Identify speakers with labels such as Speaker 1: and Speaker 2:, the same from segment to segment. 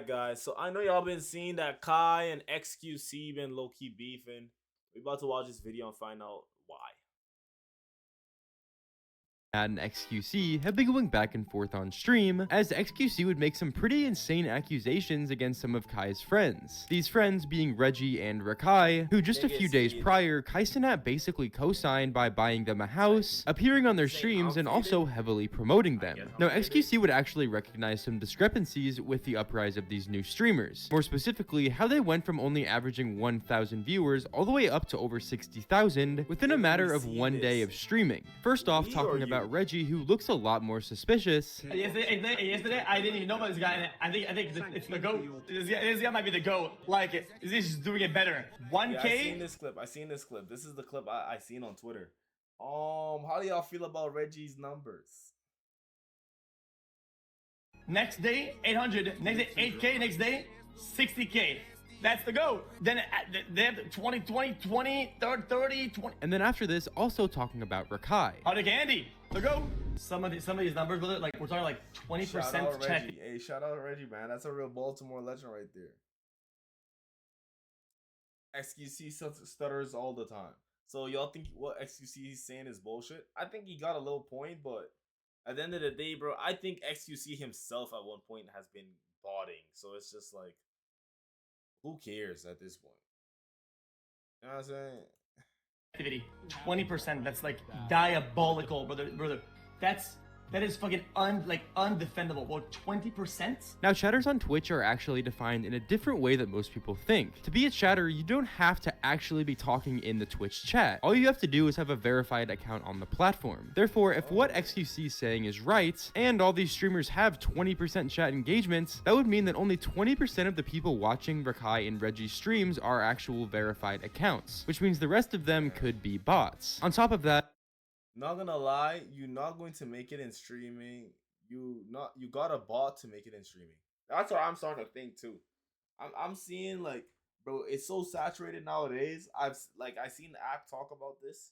Speaker 1: back, guys. So I know y'all been seeing that Kai and XQC been low-key beefing. We about to watch this video and find out why.
Speaker 2: And XQC have been going back and forth on stream, as XQC would make some pretty insane accusations against some of Kai's friends. These friends being Reggie and Rakai, who just a few days prior, Kai Cenat basically co-signed by buying them a house, appearing on their streams, and also heavily promoting them. Now, XQC would actually recognize some discrepancies with the uprise of these new streamers. More specifically, how they went from only averaging 1,000 viewers all the way up to over 60,000 within a matter of one day of streaming. First off, talking about Reggie, who looks a lot more suspicious.
Speaker 3: Yesterday, I didn't even know about this guy. I think it's the GOAT. This guy might be the GOAT. Like, he's just doing it better. 1K.
Speaker 1: Yeah, I seen this clip. This is the clip I seen on Twitter. How do y'all feel about Reggie's numbers?
Speaker 3: Next day, 800. Next day, 8K. Next day, 60K. That's the GOAT. Then they have 20, 30, 20.
Speaker 2: And then after this, also talking about Rakai.
Speaker 3: Howdy Andy, the GOAT. Some of these numbers, brother, like we're talking like 20% check.
Speaker 1: Hey, shout out Reggie, man. That's a real Baltimore legend right there. XQC stutters all the time. So y'all think what XQC is saying is bullshit? I think he got a little point, but at the end of the day, bro, I think XQC himself at one point has been botting. So it's just like, who cares at this point? You know what I'm saying?
Speaker 3: Activity, 20%. That's like diabolical, brother. That is fucking undefendable. Well, 20%.
Speaker 2: Now, chatters on Twitch are actually defined in a different way that most people think. To be a chatter, you don't have to actually be talking in the Twitch chat. All you have to do is have a verified account on the platform. Therefore, if what XQC is saying is right, and all these streamers have 20% chat engagement, that would mean that only 20% of the people watching Rakai and Reggie's streams are actual verified accounts, which means the rest of them could be bots. On top of that,
Speaker 1: not gonna lie, you're not going to make it in streaming. You got a bot to make it in streaming. That's what I'm starting to think too. I'm seeing like, bro, it's so saturated nowadays. I seen the app talk about this.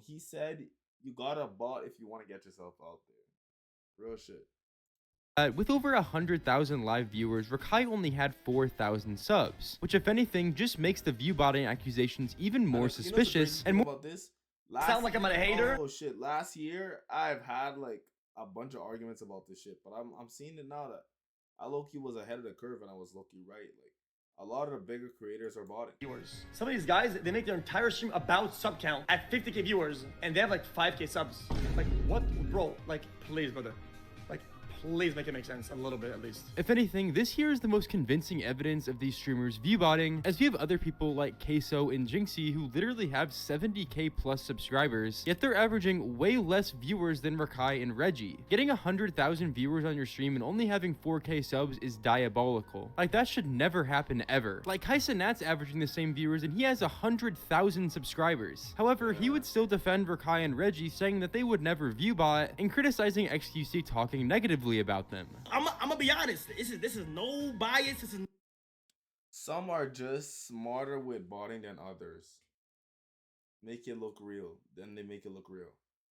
Speaker 1: He said you got a bot if you want to get yourself out there. Real shit.
Speaker 2: With over 100,000 live viewers, Rakai only had 4,000 subs, which if anything just makes the viewbotting accusations even more suspicious and more
Speaker 1: about this.
Speaker 3: Sound like I'm a hater?
Speaker 1: Oh shit! Last year I've had like a bunch of arguments about this shit, but I'm seeing it now that I low-key was ahead of the curve and I was low-key right. Like a lot of the bigger creators are botting.
Speaker 3: Viewers. Some of these guys, they make their entire stream about sub count at 50K viewers, and they have like 5K subs. Like what, bro? Like please, brother. Like please make it make sense a little bit at least.
Speaker 2: If anything, this here is the most convincing evidence of these streamers viewbotting, as we have other people like Queso and Jinxie who literally have 70k plus subscribers, yet they're averaging way less viewers than Rakai and Reggie. Getting 100,000 viewers on your stream and only having 4k subs is diabolical. Like that should never happen ever. Like Kai Cenat's averaging the same viewers and he has 100,000 subscribers. However, he would still defend Rakai and Reggie, saying that they would never viewbot and criticizing XQC talking negatively about them.
Speaker 3: I'm gonna be honest. This is no bias.
Speaker 1: Some are just smarter with botting than others. Make it look real. Then they make it look real.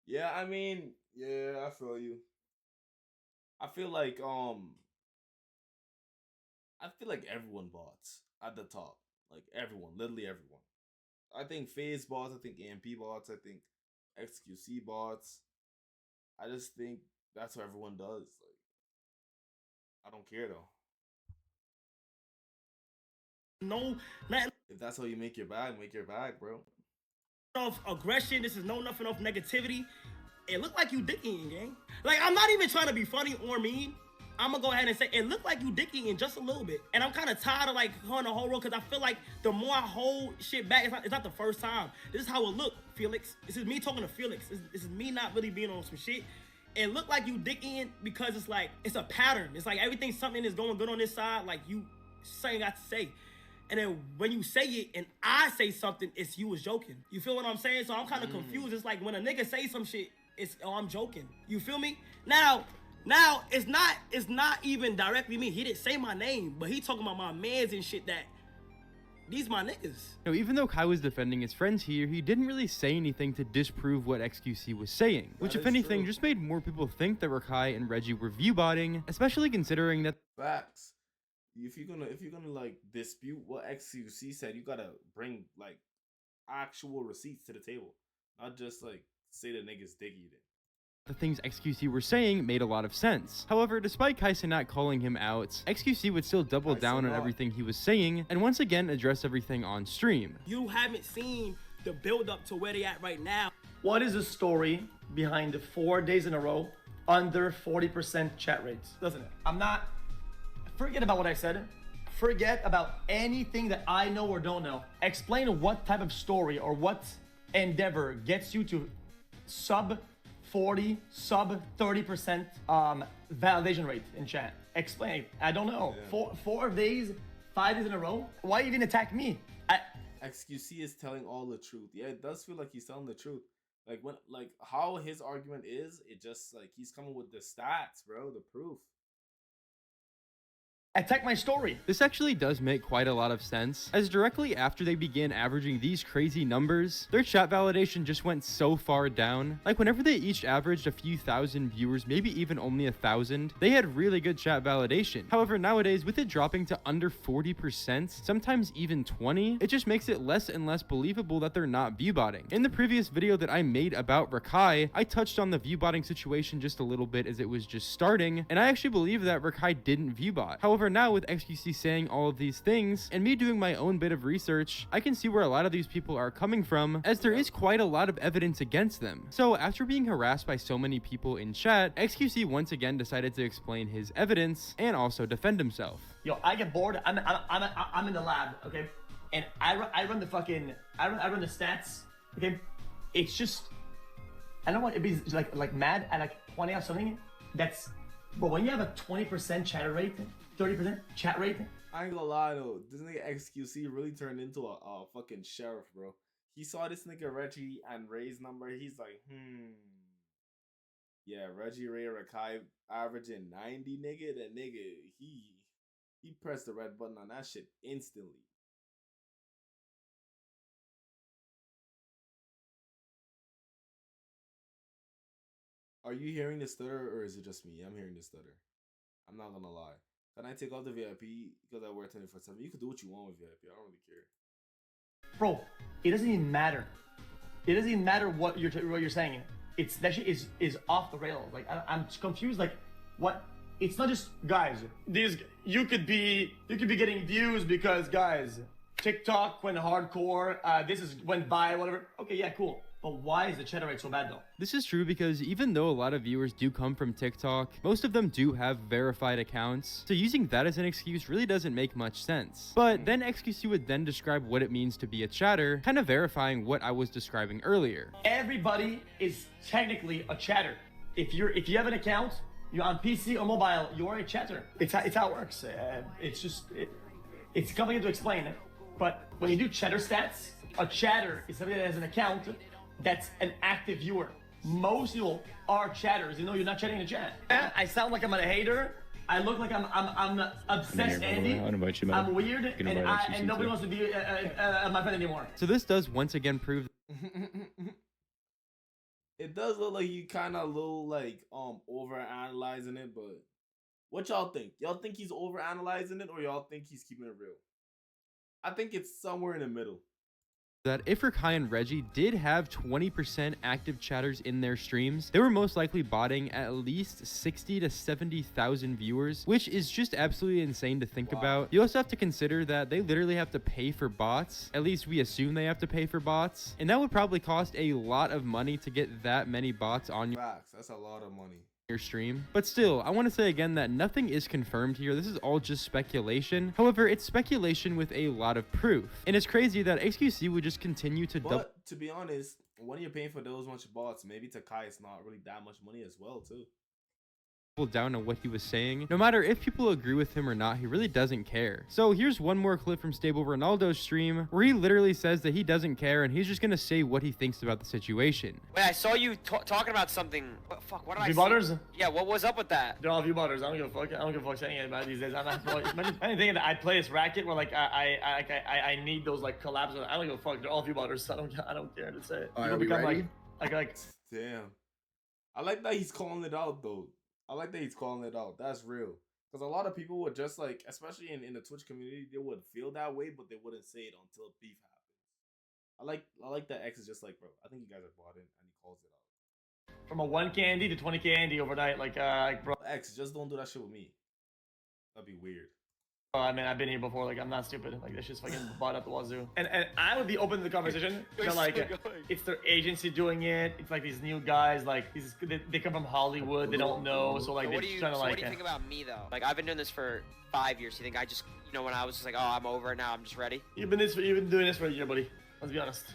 Speaker 1: Yeah, I mean, yeah, I feel you. I feel like everyone bots at the top. Like everyone, literally everyone. I think FaZe bots, I think AMP bots, I think XQC bots. I just think that's what everyone does. Like, I don't care though.
Speaker 3: No,
Speaker 1: if that's how you make your bag, bro.
Speaker 3: Of aggression. This is nothing of negativity. It looked like you dick eating, gang. Like I'm not even trying to be funny or mean. I'm gonna go ahead and say it looked like you dick eating just a little bit, and I'm kind of tired of like going the whole road because I feel like the more I hold shit back, it's not the first time. This is how it looked, Felix. This is me talking to Felix. This is me not really being on some shit. It looked like you dick in because it's like it's a pattern. It's like something is going good on this side, like you saying got to say. And then when you say it and I say something, it's you was joking. You feel what I'm saying? So I'm kind of confused. It's like when a nigga say some shit, it's I'm joking. You feel me? Now it's not even directly me. He didn't say my name, but he talking about my mans and shit that these my niggas.
Speaker 2: Now, even though Kai was defending his friends here, he didn't really say anything to disprove what XQC was saying, which if anything just made more people think that Rakai and Reggie were viewbotting, especially considering that
Speaker 1: facts. if you're gonna like dispute what XQC said, you gotta bring like actual receipts to the table, not just like say the niggas dig eating.
Speaker 2: The things XQC were saying made a lot of sense. However, despite Kai Cenat calling him out, XQC would still double down on everything he was saying and once again address everything on stream.
Speaker 3: You haven't seen the build up to where they at right now.
Speaker 4: What is the story behind the 4 days in a row under 40% chat rates? Doesn't it? Forget about what I said. Forget about anything that I know or don't know. Explain what type of story or what endeavor gets you to sub 40, sub 30% validation rate in chat. Explain. I don't know. Yeah. 4 days, 5 days in a row? Why even attack me?
Speaker 1: XQC is telling all the truth. Yeah, it does feel like he's telling the truth. Like how his argument is, it just like he's coming with the stats, bro, the proof.
Speaker 4: Attack my story.
Speaker 2: This actually does make quite a lot of sense, as directly after they began averaging these crazy numbers, their chat validation just went so far down. Like whenever they each averaged a few thousand viewers, maybe even only 1,000, they had really good chat validation. However, nowadays, with it dropping to under 40%, sometimes even 20, it just makes it less and less believable that they're not viewbotting. In the previous video that I made about Rakai, I touched on the viewbotting situation just a little bit as it was just starting, and I actually believe that Rakai didn't viewbot. However, now with XQC saying all of these things and me doing my own bit of research, I can see where a lot of these people are coming from, as there is quite a lot of evidence against them. So after being harassed by so many people in chat, XQC once again decided to explain his evidence and also defend himself.
Speaker 4: Yo, I get bored. I'm in the lab, okay, and I run the fucking I run the stats, okay. It's just I don't want it be like mad at like 20 or something. That's but when you have a 20% chatter rate, 30% chat rate.
Speaker 1: I ain't gonna lie though, this nigga XQC really turned into a fucking sheriff, bro. He saw this nigga Reggie and Ray's number. He's like, yeah, Reggie, Ray, Rakai averaging 90, nigga. That nigga, he pressed the red button on that shit instantly. Are you hearing the stutter or is it just me? I'm hearing the stutter. I'm not gonna lie. Can I take off the VIP because I wear 24/7? You can do what you want with VIP. I don't really care.
Speaker 4: Bro, it doesn't even matter. It doesn't even matter what you're saying. It's that shit is off the rails. Like I'm confused. Like what? It's not just guys. These you could be getting views because guys, TikTok went hardcore. This went by whatever. Okay, yeah, cool. But why is the chatter rate so bad though?
Speaker 2: This is true because even though a lot of viewers do come from TikTok, most of them do have verified accounts, so using that as an excuse really doesn't make much sense. But then XQC would then describe what it means to be a chatter, kind of verifying what I was describing earlier.
Speaker 4: Everybody is technically a chatter. If you have an account, you're on PC or mobile, you're a chatter. It's how it works. It's complicated to explain, but when you do chatter stats, a chatter is somebody that has an account that's an active viewer. Most people are chatters. You know, you're not chatting in the chat. I sound like I'm a hater. I look like I'm obsessed, Andy. I'm weird, and nobody wants to be my friend anymore.
Speaker 2: So this does once again prove.
Speaker 1: It does look like you kind of little like over analyzing it, but what y'all think? Y'all think he's over analyzing it, or y'all think he's keeping it real? I think it's somewhere in the middle.
Speaker 2: That if Rakai and Reggie did have 20% active chatters in their streams, they were most likely botting at least 60 to 70,000 viewers, which is just absolutely insane to think about. You also have to consider that they literally have to pay for bots. At least we assume they have to pay for bots. And that would probably cost a lot of money to get that many bots on your
Speaker 1: facts. That's a lot of money.
Speaker 2: Your stream. But still, I want to say again that nothing is confirmed here. This is all just speculation. However, it's speculation with a lot of proof. And it's crazy that XQC would just continue to
Speaker 1: But to be honest, when you're paying for those much bots, maybe to Kai it's not really that much money as well too.
Speaker 2: Down on what he was saying. No matter if people agree with him or not, he really doesn't care. So here's one more clip from Stable Ronaldo's stream where he literally says that he doesn't care and he's just gonna say what he thinks about the situation.
Speaker 5: Wait, I saw you talking about something. What fuck? What did I
Speaker 4: Viewbotters?
Speaker 5: say? Yeah, what was up with that?
Speaker 4: They're all viewbotters. I don't give a fuck. I don't give a fuck saying it about these days. I'm not. I'm thinking that I play this racket where like I need those like collabs. I don't give a fuck. They're all viewbotters. So I don't care to say it.
Speaker 1: All right,
Speaker 4: People become
Speaker 1: ready?
Speaker 4: like.
Speaker 1: Damn. I like that he's calling it out though. I like that he's calling it out. That's real. Because a lot of people would just like, especially in the Twitch community, they would feel that way, but they wouldn't say it until beef happens. I like that X is just like, bro, I think you guys are bought in, and he calls it out.
Speaker 4: From a 1K Andy to 20K Andy overnight, like bro.
Speaker 1: X, just don't do that shit with me. That'd be weird.
Speaker 4: I mean, I've been here before. Like, I'm not stupid. Like, this shit's fucking bought at the wazoo. And I would be open to the conversation. But like, it's their agency doing it. It's like these new guys. Like, they come from Hollywood. They don't know. So like, they're trying to like.
Speaker 5: What do you think about me though? Like, I've been doing this for 5 years. You think I just, you know, when I was just like, oh, I'm over it now. I'm just ready.
Speaker 4: You've been doing this for a year, buddy. Let's be honest.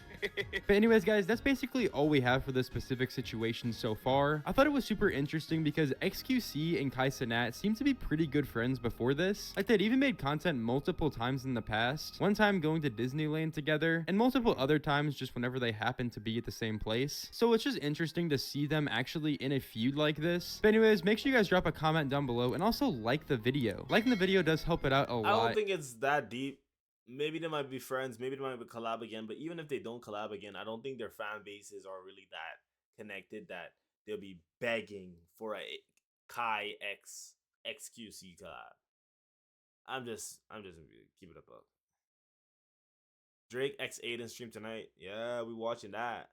Speaker 2: But anyways, guys, that's basically all we have for this specific situation so far. I thought it was super interesting because XQC and Kai Cenat seem to be pretty good friends before this. Like, they'd even made content multiple times in the past. One time going to Disneyland together, and multiple other times just whenever they happened to be at the same place. So it's just interesting to see them actually in a feud like this. But anyways, make sure you guys drop a comment down below and also like the video. Liking the video does help it out a lot.
Speaker 1: I don't think it's that deep. Maybe they might be friends. Maybe they might collab again. But even if they don't collab again, I don't think their fan bases are really that connected that they'll be begging for a Kai X XQC collab. I'm just keep it up. Drake X Aiden stream tonight. Yeah, we watching that.